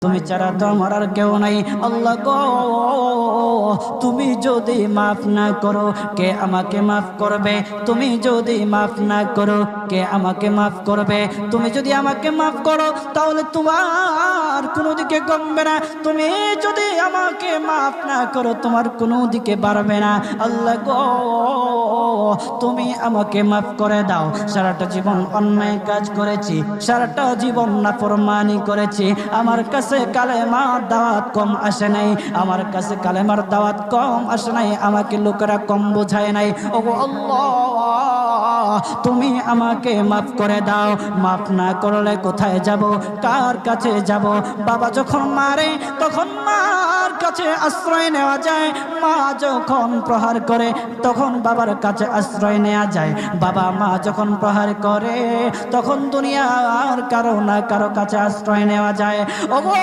তুমি ছাড়া তো আমার আর কেউ নাই। আল্লাহ গো, তুমি যদি মাফ না করো কে আমাকে মাফ করবে? তুমি যদি মাফ না করো কে আমাকে মাফ করবে? তুমি যদি আমাকে মাফ করো তাহলে তোমার কোনো দিকে কমবে না, তুমি যদি আমাকে মাফ না করো তোমার কোনো দিকে বাড়বে না। আল্লাহ গো, তুমি আমাকে মাফ করে দাও। সারাটা জীবন অন্যায় কাজ করেছি, সারাটা জীবন নাফরমানি করেছি, আমার কাছে কালেমার দাওয়াত কম আসে নাই, আমার কাছে কালেমার দাওয়াত কম আসে নাই, আমাকে লোকেরা কম বোঝায় নাই। ওগো আল্লাহ, তুমি আমাকে মাফ করে দাও। মাফ না করলে কোথায় যাব, কার কাছে যাব? বাবা যখন মারে তখন মার কাছে আশ্রয় নেওয়া যায়, মা যখন প্রহার করে তখন বাবার কাছে আশ্রয় নেওয়া যায়, বাবা মা যখন প্রহার করে তখন দুনিয়ার কারো না কারো কাছে আশ্রয় নেওয়া যায়। ওগো